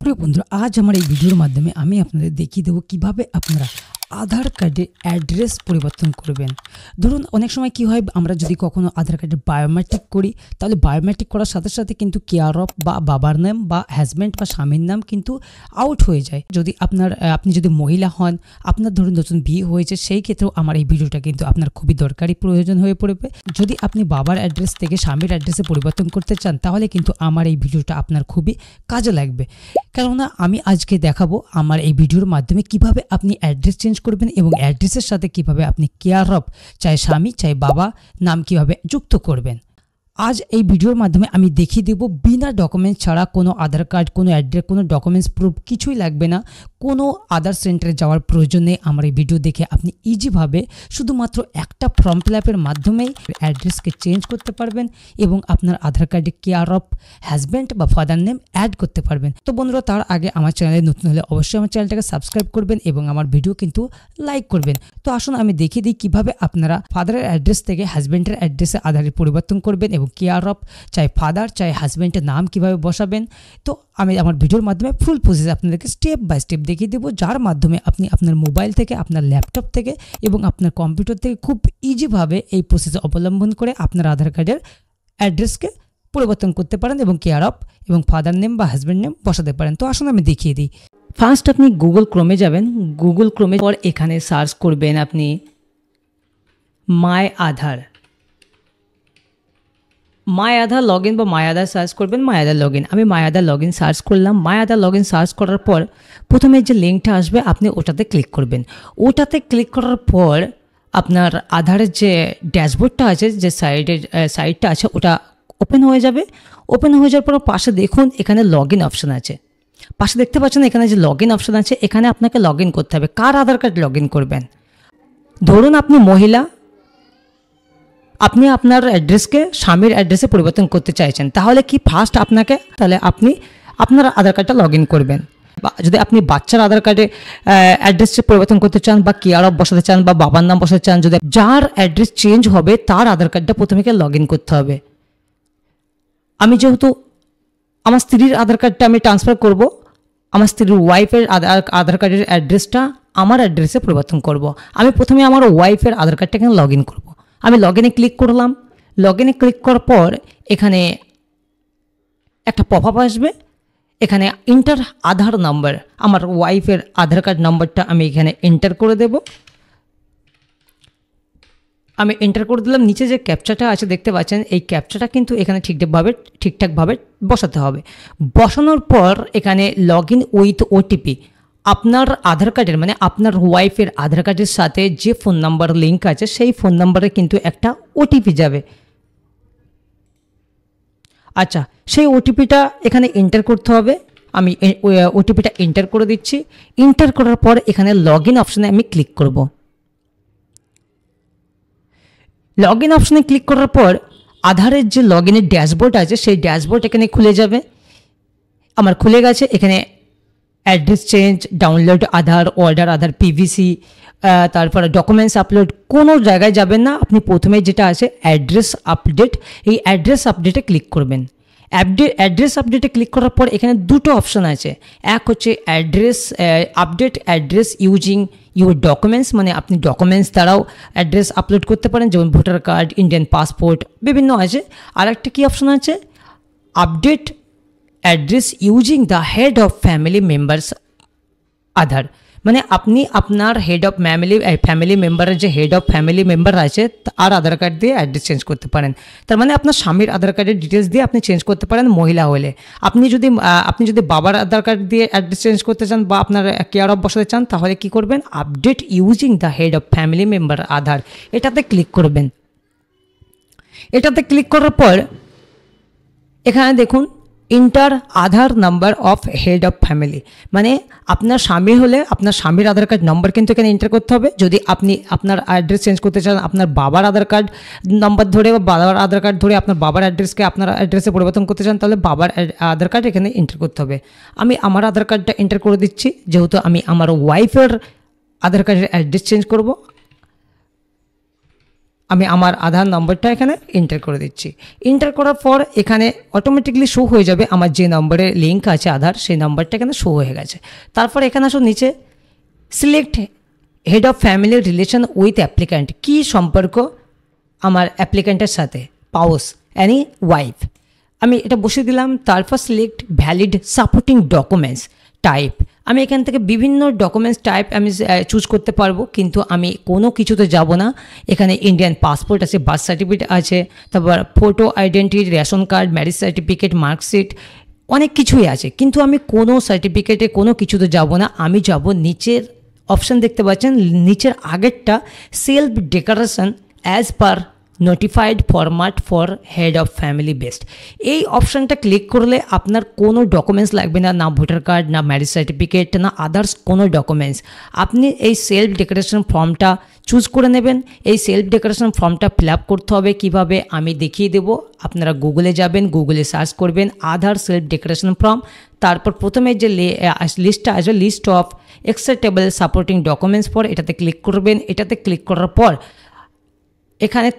প্রিয় বন্ধুরা, আজ আমার এই ভিডিওর মাধ্যমে আমি আপনাদের দেখিয়ে দেবো কিভাবে আপনারা আধার কার্ডের অ্যাড্রেস পরিবর্তন করবেন। ধরুন অনেক সময় কি হয়, আমরা যদি কখনো আধার কার্ডের বায়োমেট্রিক করি, তাহলে বায়োমেট্রিক করার সাথে সাথে কিন্তু কেয়ার অফ বা বাবার নাম বা হাজব্যান্ড বা স্বামীর নাম কিন্তু আউট হয়ে যায়। যদি আপনি যদি মহিলা হন, আপনার ধরুন নতুন বিয়ে হয়েছে, সেই ক্ষেত্রেও আমার এই ভিডিওটা কিন্তু আপনার খুবই দরকারি প্রয়োজন হয়ে পড়বে। যদি আপনি বাবার অ্যাড্রেস থেকে স্বামীর অ্যাড্রেসে পরিবর্তন করতে চান, তাহলে কিন্তু আমার এই ভিডিওটা আপনার খুবই কাজে লাগবে। কেননা আমি আজকে দেখাবো আমার এই ভিডিওর মাধ্যমে কিভাবে আপনি অ্যাড্রেস চেঞ্জ করবেন এবং অ্যাড্রেসের সাথে কিভাবে আপনি কেয়ার অফ চাই স্বামী চাই বাবা নাম কিভাবে যুক্ত করবেন। আজ এই ভিডিওর মাধ্যমে আমি দেখিয়ে দেব বিনা ডকুমেন্টস ছাড়া, কোনো আধার কার্ড, কোনো অ্যাড্রেস, কোনো ডকুমেন্টস প্রুফ কিছুই লাগবে না, কোনো আধার সেন্টারে যাওয়ার প্রয়োজন নেই। আমার এই ভিডিও দেখে আপনি ইজিভাবে শুধুমাত্র একটা ফর্ম ফিল আপের মাধ্যমেই অ্যাড্রেসকে চেঞ্জ করতে পারবেন এবং আপনার আধার কার্ডে কেয়ার অফ হাজব্যান্ড বা ফাদার নেম অ্যাড করতে পারবেন। তো বন্ধুরা, তার আগে আমার চ্যানেলে নতুন হলে অবশ্যই আমার চ্যানেলটাকে সাবস্ক্রাইব করবেন এবং আমার ভিডিও কিন্তু লাইক করবেন। তো আসুন আমি দেখিয়ে দিই কিভাবে আপনারা ফাদারের অ্যাড্রেস থেকে হাজব্যান্ডের অ্যাড্রেসে আধারের পরিবর্তন করবেন এবং কেয়ার অফ চাই ফাদার চাই হাজব্যান্ডের নাম কিভাবে বসাবেন। তো আমি আমার ভিডিওর মাধ্যমে ফুল প্রসেস আপনাদেরকে স্টেপ বাই স্টেপ দেখিয়ে দেবো, যার মাধ্যমে আপনি আপনার মোবাইল থেকে, আপনার ল্যাপটপ থেকে এবং আপনার কম্পিউটার থেকে খুব ইজিভাবে এই প্রসেস অবলম্বন করে আপনার আধার কার্ডের অ্যাড্রেসকে পরিবর্তন করতে পারেন এবং কেয়ার অফ এবং ফাদার নেম বা হাজব্যান্ড নেম বসাতে পারেন। তো আসুন আমি দেখিয়ে দিই। ফার্স্ট আপনি গুগল ক্রোমে যাবেন। গুগল ক্রোমে পর এখানে সার্চ করবেন আপনি মাই আধার লগ ইন বা মাই আধার সার্চ করবেন। মাই আধার লগ ইন, আমি মাই আধার লগ ইন সার্চ করলাম। মাই আধার লগ ইন সার্চ করার পর প্রথমে যে লিঙ্কটা আসবে আপনি ওটাতে ক্লিক করবেন। ওটাতে ক্লিক করার পর আপনার আধারের যে ড্যাশবোর্ডটা আছে, যে সাইটটা আছে, ওটা ওপেন হয়ে যাবে। ওপেন হয়ে যাওয়ার পর পাশে দেখুন এখানে লগ ইন অপশান আছে। পাশে দেখতে পাচ্ছেন এখানে যে লগ ইন অপশান আছে, এখানে আপনাকে লগ ইন করতে হবে। কার আধার কার্ড লগ ইন করবেন? ধরুন আপনি মহিলা, আপনি আপনার অ্যাড্রেসকে স্বামীর অ্যাড্রেসে পরিবর্তন করতে চাইছেন, তাহলে কি ফার্স্ট তাহলে আপনি আপনার আধার কার্ডটা লগ ইন করবেন। যদি আপনি বাচ্চার আধার কার্ডে অ্যাড্রেসে পরিবর্তন করতে চান বা কেয়ার অফ বসাতে চান বা বাবার নাম বসাতে চান, যদি যার অ্যাড্রেস চেঞ্জ হবে তার আধার কার্ডটা প্রথমে লগ ইন করতে হবে। আমি যেহেতু আমার স্ত্রীর আধার কার্ডটা আমি ট্রান্সফার করব, আমার স্ত্রীর ওয়াইফের আধার কার্ডের অ্যাড্রেসটা আমার অ্যাড্রেসে পরিবর্তন করব। আমি প্রথমে আমার ওয়াইফের আধার কার্ডটা এখানে লগ ইন করবো। আমি লগ ইনে ক্লিক করলাম। লগ ইনে ক্লিক করার পর এখানে একটা পপ আপ আসবে, এখানে এন্টার আধার নাম্বার, আমার ওয়াইফের আধার কার্ড নাম্বারটা আমি এখানে এন্টার করে দেব। আমি এন্টার করে দিলাম। নিচে যে ক্যাপচাটা আছে দেখতে পাচ্ছেন, এই ক্যাপচাটা কিন্তু এখানে ঠিকঠাকভাবে বসাতে হবে। বসানোর পর এখানে লগ ইন উইথ ওটিপি, আপনার আধার কার্ডের মানে আপনার ওয়াইফের আধার কার্ডের সাথে যে ফোন নাম্বার লিঙ্ক আছে সেই ফোন নাম্বারে কিন্তু একটা ওটিপি যাবে। আচ্ছা, সেই ওটিপিটা এখানে এন্টার করতে হবে। আমি ওটিপিটা এন্টার করে দিচ্ছি। এন্টার করার পর এখানে লগ ইন অপশানে আমি ক্লিক করব। লগ ইন অপশানে ক্লিক করার পর আধারের যে লগ ইনের ড্যাশবোর্ড আছে সেই ড্যাশবোর্ড এখানে খুলে যাবে। আমার খুলে গেছে। এখানে অ্যাড্রেস চেঞ্জ, ডাউনলোড আধার, অর্ডার আধার, পিভিসি, তারপরে ডকুমেন্টস আপলোড, কোনো জায়গায় যাবেন না। আপনি প্রথমে যেটা আছে অ্যাড্রেস আপডেট, এই অ্যাড্রেস আপডেটে ক্লিক করবেন। অ্যাড্রেস আপডেটে ক্লিক করার পর এখানে দুটো অপশান আছে। এক হচ্ছে address update address using your documents, মানে আপনি ডকুমেন্টস দ্বারাও অ্যাড্রেস আপলোড করতে পারেন, যেমন ভোটার কার্ড, ইন্ডিয়ান পাসপোর্ট, বিভিন্ন আছে। আর একটা কী অপশান আছে, update address using the head of family members Aadhaar, মানে আপনি আপনার হেড অফ ফ্যামিলি মেম্বারের যে হেড অফ ফ্যামিলি মেম্বার আছে তার আধার কার্ড দিয়ে অ্যাড্রেস চেঞ্জ করতে পারেন। তার মানে আপনার স্বামীর আধার কার্ডের ডিটেলস দিয়ে আপনি চেঞ্জ করতে পারেন মহিলা হলে। আপনি যদি বাবার আধার কার্ড দিয়ে অ্যাড্রেস চেঞ্জ করতে চান বা আপনার কেয়ার অফ বসাতে চান, তাহলে কি করবেন, update using the head of family member Aadhaar, এটাতে ক্লিক করবেন। এটাতে ক্লিক করার পর এখানে দেখুন enter Aadhaar number of head of family, মানে আপনার স্বামী হলে আপনার স্বামীর আধার কার্ড নম্বর কিন্তু এখানে এন্টার করতে হবে। যদি আপনি আপনার অ্যাড্রেস চেঞ্জ করতে চান, আপনার বাবার আধার কার্ড নম্বর ধরে বা বাবার আধার কার্ড ধরে আপনার বাবার অ্যাড্রেসকে আপনার অ্যাড্রেসে পরিবর্তন করতে চান, তাহলে বাবার আধার কার্ড এখানে এন্টার করতে হবে। আমি আমার আধার কার্ডটা এন্টার করে দিচ্ছি, যেহেতু আমি আমার ওয়াইফের আধার কার্ডের অ্যাড্রেস চেঞ্জ করব। আমি আমার আধার নম্বরটা এখানে এন্টার করে দিচ্ছি। এন্টার করার পর এখানে অটোমেটিকলি শো হয়ে যাবে আমার যে নম্বরের লিঙ্ক আছে আধার, সেই নম্বরটা এখানে শো হয়ে গেছে। তারপর এখানে আসো নিচে select head of family relation with applicant, কী সম্পর্ক আমার অ্যাপ্লিক্যান্টের সাথে, পাউস অ্যানি ওয়াইফ, আমি এটা বসিয়ে দিলাম। তারপর select valid supporting documents type, আমি এখান থেকে বিভিন্ন ডকুমেন্টস টাইপ আমি চুজ করতে পারবো, কিন্তু আমি কোনো কিছুতে যাব না। এখানে ইন্ডিয়ান পাসপোর্ট আছে, বার্থ সার্টিফিকেট আছে, তারপর photo identity, ration card, marriage certificate, marksheet, অনেক কিছুই আছে, কিন্তু আমি কোনো সার্টিফিকেটে কোনো কিছুতে যাব না। আমি যাব নিচের অপশান দেখতে পাচ্ছেন, নিচের আগেরটা self declaration as per notified format for head of family best, এই অপশানটা ক্লিক করলে আপনার কোনো ডকুমেন্টস লাগবে না, না ভোটার কার্ড, না ম্যারেজ সার্টিফিকেট, না আদার্স কোনো ডকুমেন্টস। আপনি এই সেলফ ডেক্লারেশন ফর্মটা চুজ করে নেবেন। এই সেলফ ডেক্লারেশন ফর্মটা ফিল আপ করতে হবে কীভাবে আমি দেখিয়ে দেবো। আপনারা গুগলে যাবেন, গুগলে সার্চ করবেন আধার সেলফ ডেক্লারেশন ফর্ম, তারপর প্রথমে যে লিস্টটা আসবে list of acceptable supporting documents for, এটাতে ক্লিক করবেন। এটাতে ক্লিক করার পর এখানে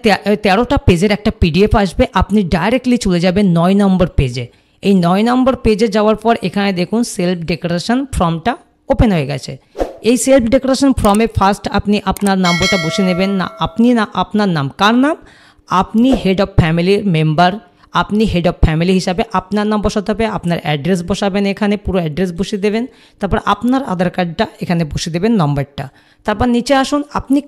13টা পেজের একটা পিডিএফ আসবে, আপনি ডাইরেক্টলি চলে যাবেন 9 নম্বর পেজে। এই 9 নম্বর পেজে যাওয়ার পর এখানে দেখুন সেলফ ডেক্লারেশন ফর্মটা ওপেন হয়ে গেছে। এই সেলফ ডেক্লারেশন ফর্মে ফার্স্ট আপনি আপনার নম্বরটা বসে নেবেন, না আপনি না আপনার নাম, কার নাম, আপনি হেড অফ ফ্যামিলির মেম্বার, আপনি হেড অফ ফ্যামিলি হিসাবে আপনার নাম বসাতে হবে, আপনার অ্যাড্রেস বসাবেন, এখানে পুরো অ্যাড্রেস বসিয়ে দেবেন, তারপর আপনার আধার কার্ডটা এখানে বসিয়ে দেবেন নম্বরটা। তারপর নিচে আসুন, আপনি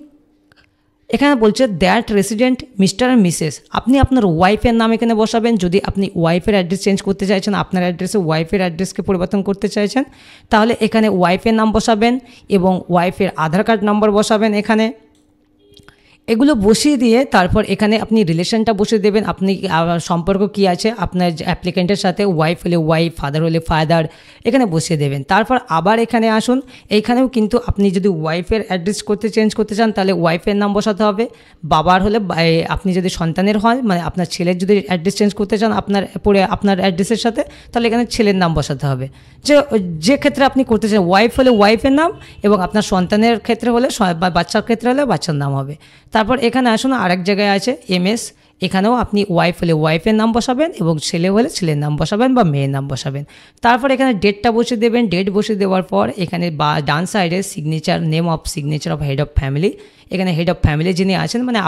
এখানে বলছে that resident mister and Mrs, আপনি আপনার ওয়াইফের নাম এখানে বসাবেন। যদি আপনি ওয়াইফের অ্যাড্রেস চেঞ্জ করতে চাইছেন, আপনার অ্যাড্রেসে ওয়াইফের অ্যাড্রেসকে পরিবর্তন করতে চাইছেন, তাহলে এখানে ওয়াইফের নাম বসাবেন এবং ওয়াইফের আধার কার্ড নম্বর বসাবেন এখানে। এগুলো বসিয়ে দিয়ে তারপর এখানে আপনি রিলেশনটা বসিয়ে দেবেন, আপনি সম্পর্ক কি আছে আপনার অ্যাপ্লিক্যান্টের সাথে, ওয়াইফ হলে ওয়াইফ, ফাদার হলে ফাদার, এখানে বসিয়ে দেবেন। তারপর আবার এখানে আসুন, এইখানেও কিন্তু আপনি যদি ওয়াইফের অ্যাড্রেস চেঞ্জ করতে চান তাহলে ওয়াইফের নাম বসাতে হবে, বাবার হলে, আপনি যদি সন্তানের হয় মানে আপনার ছেলের যদি অ্যাড্রেস চেঞ্জ করতে চান আপনার অ্যাড্রেসের সাথে, তাহলে এখানে ছেলের নাম বসাতে হবে। যে ক্ষেত্রে আপনি করতে চান, ওয়াইফ হলে ওয়াইফের নাম এবং আপনার সন্তানের ক্ষেত্রে হলে বাচ্চার ক্ষেত্রে হলে বাচ্চার নাম হবে। তারপর এখানে আসুন, আরেক জায়গায় আছে এমএস, এখানেও আপনি ওয়াইফ হলে ওয়াইফের নাম বসাবেন এবং ছেলে হলে ছেলের নাম বসাবেন বা মেয়ের নাম বসাবেন। তারপর এখানে ডেটটা বসিয়ে দেবেন। ডেট বসিয়ে দেওয়ার পর এখানে ডান সাইডে signature, name of signature of head of family, এখানে হেড অফ ফ্যামিলি যিনি আছেন মানে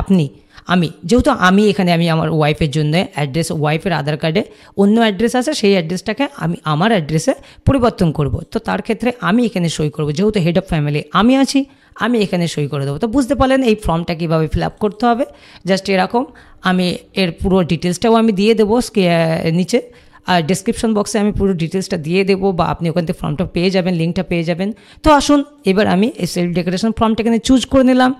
যেহেতু আমি এখানে আমার ওয়াইফের জন্য অ্যাড্রেস, ওয়াইফের আধার কার্ডে অন্য অ্যাড্রেস আছে, সেই অ্যাড্রেসটাকে আমি আমার অ্যাড্রেসে পরিবর্তন করব, তো তার ক্ষেত্রে আমি এখানে সই করব। যেহেতু হেড অফ ফ্যামিলি আমি আছি, আমি এখানে সই করে দেবো। তো বুঝতে পারলেন এই ফর্মটা কীভাবে ফিল আপ করতে হবে। জাস্ট এরকম আমি এর পুরো ডিটেলসটাও আমি দিয়ে দেবো নিচে, আর ডেসক্রিপশন বক্সে আমি পুরো ডিটেলসটা দিয়ে দেবো, বা আপনি ওখান থেকে ফর্মটা পেয়ে যাবেন, লিঙ্কটা পেয়ে যাবেন। তো আসুন এবার আমি এই সেলফ ডেক্লারেশন ফর্মটা এখানে চুজ করে নিলাম।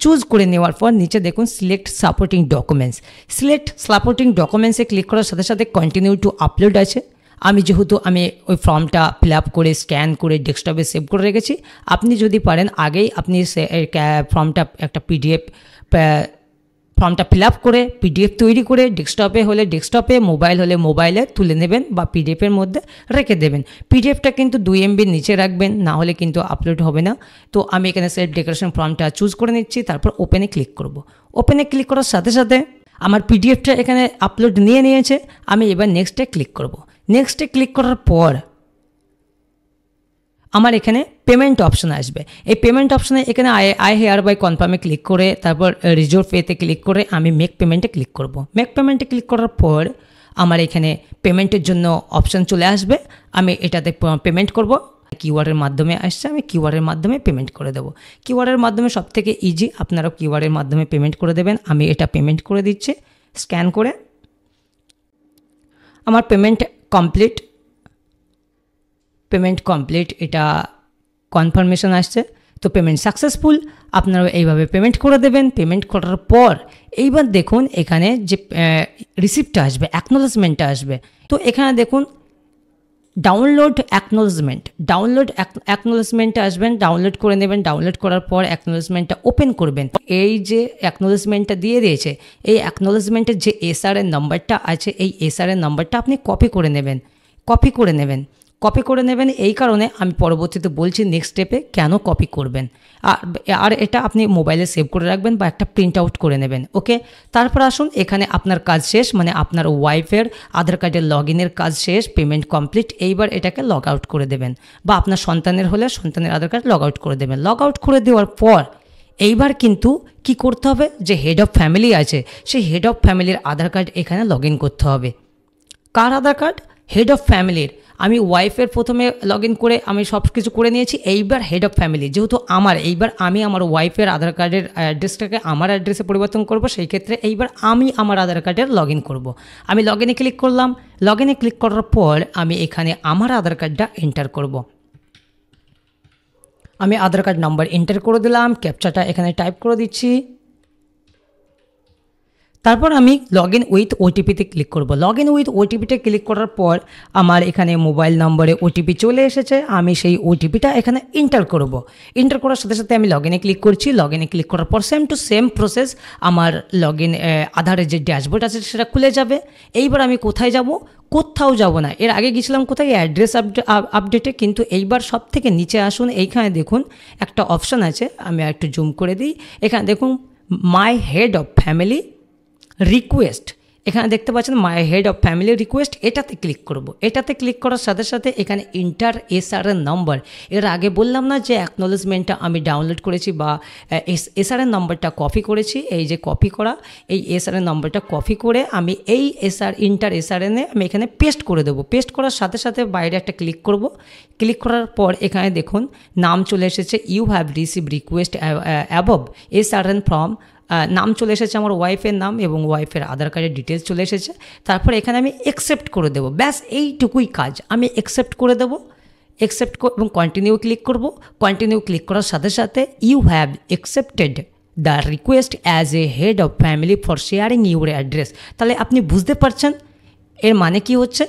চুজ করে নেওয়ার পর নিচে দেখুন select supporting documents, select supporting ডকুমেন্টসে ক্লিক করার সাথে সাথে কন্টিনিউ টু আপলোড আছে। যেহেতু আমি ওই ফর্মটা ফিল আপ করে স্ক্যান করে ডেস্কটপে সেভ করে রেখেছি, আপনি যদি পারেন আগেই আপনি ফর্মটা একটা ফর্মটা ফিল আপ করে পিডিএফ তৈরি করে ডেস্কটপে হলে ডেস্কটপে, মোবাইল হলে মোবাইলে তুলে নেবেন বা পিডিএফের মধ্যে রেখে দেবেন। পিডিএফটা কিন্তু 2 MB নিচে রাখবেন, না হলে কিন্তু আপলোড হবে না। তো আমি এখানে সেলফ ডেক্লারেশন ফর্মটা চুজ করে নিচ্ছি, তারপর ওপেনে ক্লিক করব। ওপেনে ক্লিক করার সাথে সাথে আমার পিডিএফটা এখানে আপলোড নিয়েছে। আমি এবার নেক্সটে ক্লিক করব। নেক্সটে ক্লিক করার পর আমার এখানে পেমেন্ট অপশন আসবে। এই পেমেন্ট অপশনে এখানে আই হেয়ার বাই কনফার্মে ক্লিক করে তারপর রিজর্ভ পেতে ক্লিক করে আমি মেক পেমেন্টে ক্লিক করব। মেক পেমেন্টে ক্লিক করার পর আমার এখানে পেমেন্টের জন্য অপশন চলে আসবে। আমি এটাতে পেমেন্ট করব। কিউআরের মাধ্যমে আসছে, আমি কিউআরের মাধ্যমে পেমেন্ট করে দেবো। কিউআরের মাধ্যমে সবথেকে ইজি, আপনারাও কিউআরের মাধ্যমে পেমেন্ট করে দেবেন। আমি এটা পেমেন্ট করে দিচ্ছি স্ক্যান করে। আমার পেমেন্ট কমপ্লিট, এটা কনফার্মেশন আসছে। তো পেমেন্ট সাকসেসফুল, আপনারা এইভাবে পেমেন্ট করে দেবেন। পেমেন্ট করার পর এইবার দেখুন এখানে যে রিসিপ্টটা আসবে, অ্যাকনোলেজমেন্টটা আসবে। তো এখানে দেখুন ডাউনলোড অ্যাকনোলেজমেন্টটা আসবেন, ডাউনলোড করে নেবেন। ডাউনলোড করার পর অ্যাকনোলেজমেন্টটা ওপেন করবেন। এই যে অ্যাকনোলেজমেন্টটা দিয়ে দিয়েছে, এই অ্যাকনোলেজমেন্টের যে এসআর এর নাম্বারটা আছে, এই এসআর এর নাম্বারটা আপনি কপি করে নেবেন। কপি করে নেবেন। এই কারণে আমি পরবর্তীতে বলছি নেক্সট স্টেপে কেন কপি করবেন। আর এটা আপনি মোবাইলে সেভ করে রাখবেন বা একটা প্রিন্ট আউট করে নেবেন। ওকে, তারপর আসুন এখানে আপনার কাজ শেষ, মানে আপনার ওয়াইফের আধার কার্ডের লগ ইনের কাজ শেষ, পেমেন্ট কমপ্লিট। এইবার এটাকে লগ আউট করে দেবেন, বা আপনার সন্তানের হলে সন্তানের আধার কার্ড লগ আউট করে দেবেন। লগ আউট করে দেওয়ার পর এইবার কিন্তু কি করতে হবে, যে হেড অফ ফ্যামিলি আছে সেই হেড অফ ফ্যামিলির আধার কার্ড এখানে লগ ইন করতে হবে। কার আধার কার্ড? হেড অফ ফ্যামিলির। আমি ওয়াইফের প্রথমে লগ ইন করে আমি সব কিছু করে নিয়েছি। এইবার হেড অফ ফ্যামিলি, যেহেতু এইবার আমি আমার ওয়াইফের আধার কার্ডের অ্যাড্রেসটাকে আমার অ্যাড্রেসে পরিবর্তন করব, সেই ক্ষেত্রে এইবার আমি আমার আধার কার্ডের লগ ইন করবো। আমি লগ ইনে ক্লিক করলাম। লগ ইনে ক্লিক করার পর আমি এখানে আমার আধার কার্ডটা এন্টার করব। আমি আধার কার্ড নাম্বার এন্টার করে দিলাম, ক্যাপচাটা এখানে টাইপ করে দিচ্ছি। তারপর আমি লগ ইন উইথ ওটিপিতে ক্লিক করব। লগ ইন উইথ ওটিপিতে ক্লিক করার পর আমার এখানে মোবাইল নম্বরে ওটিপি চলে এসেছে। আমি সেই ওটিপিটা এখানে এন্টার করব। এন্টার করার সাথে সাথে আমি লগ ইনে ক্লিক করছি। লগ ইনে ক্লিক করার পর সেম টু সেম প্রসেস আমার লগ ইন আধারের যে ড্যাশবোর্ড আছে সেটা খুলে যাবে। এইবার আমি কোথায় যাব? কোথাও যাব না। এর আগে গেছিলাম কোথায়? অ্যাড্রেস আপডেটে। কিন্তু এইবার সব থেকে নিচে আসুন, এইখানে দেখুন একটা অপশান আছে, আমি একটু জুম করে দিই। এখানে দেখুন my head of family request, এখানে দেখতে পাচ্ছেন my head of family request. এটাতে ক্লিক করব। এটাতে ক্লিক করার সাথে সাথে এখানে ইন্টার এসআরএন নম্বর, এর আগে বললাম না যে অ্যাকনোলেজমেন্টটা আমি ডাউনলোড করেছি বা এসআরএন নম্বরটা কপি করেছি। এই যে কপি করা, এই এসআরএন নম্বরটা কপি করে আমি এই ইন্টার এসআরএনে আমি এখানে পেস্ট করে দেবো। পেস্ট করার সাথে সাথে বাইরে একটা ক্লিক করব। ক্লিক করার পর এখানে দেখুন নাম চলে এসেছে, you have receive request above SRN from, নাম চলে এসেছে আমার ওয়াইফের নাম এবং ওয়াইফের আধার কার্ডের ডিটেলস চলে এসেছে। তারপর এখানে আমি অ্যাকসেপ্ট করে দেবো। ব্যাস এইটুকুই কাজ। আমি অ্যাকসেপ্ট করে দেবো। অ্যাকসেপ্ট এবং কন্টিনিউ ক্লিক করব। কন্টিনিউ ক্লিক করার সাথে সাথে you have accepted the request as a head of family for sharing your address. তাহলে আপনি বুঝতে পারছেন এর মানে কি হচ্ছে।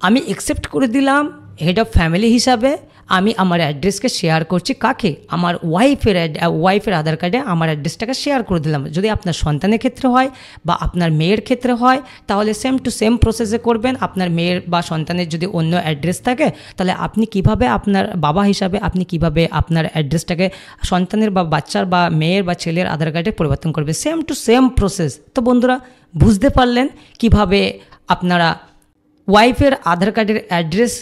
আমি অ্যাকসেপ্ট করে দিলাম হেড অফ ফ্যামিলি হিসাবে। আমি আমার অ্যাড্রেসকে শেয়ার করছি কাকে? আমার ওয়াইফের আধার কার্ডে আমার অ্যাড্রেসটাকে শেয়ার করে দিলাম। যদি আপনার সন্তানের ক্ষেত্রে হয় বা আপনার মেয়ের ক্ষেত্রে হয় তাহলে সেম টু সেম প্রসেসে করবেন। আপনার মেয়ের বা সন্তানের যদি অন্য অ্যাড্রেস থাকে তাহলে আপনি কিভাবে আপনার বাবা হিসাবে আপনি কিভাবে আপনার অ্যাড্রেসটাকে সন্তানের বা বাচ্চার বা মেয়ের বা ছেলের আধার কার্ডে পরিবর্তন করবে, সেম টু সেম প্রসেস। তো বন্ধুরা বুঝতে পারলেন কিভাবে আপনারা ওয়াইফের আধার কার্ডের অ্যাড্রেস,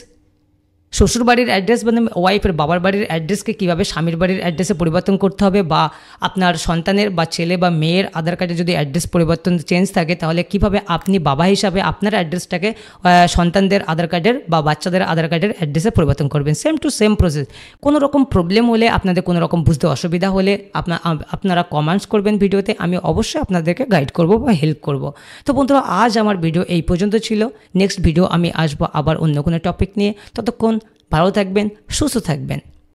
শ্বশুরবাড়ির অ্যাড্রেস মানে ওয়াইফের বাবার বাড়ির অ্যাড্রেসকে কীভাবে স্বামীর বাড়ির অ্যাড্রেসে পরিবর্তন করতে হবে, বা আপনার সন্তানের বা ছেলে বা মেয়ের আধার কার্ডে যদি অ্যাড্রেস পরিবর্তন চেঞ্জ থাকে তাহলে কিভাবে আপনি বাবা হিসাবে আপনার অ্যাড্রেসটাকে সন্তানদের আধার কার্ডের বা বাচ্চাদের আধার কার্ডের অ্যাড্রেসে পরিবর্তন করবেন। Same to same process. কোনো রকম প্রবলেম হলে, আপনাদের কোনো রকম বুঝতে অসুবিধা হলে আপনারা কমেন্টস করবেন ভিডিওতে। আমি অবশ্যই আপনাদেরকে গাইড করব বা হেল্প করব। তো বন্ধুরা আজ আমার ভিডিও এই পর্যন্ত ছিল। নেক্সট ভিডিও আমি আসবো আবার অন্য কোনো টপিক নিয়ে। ততক্ষণ ভালো থাকবেন, সুস্থ থাকবেন।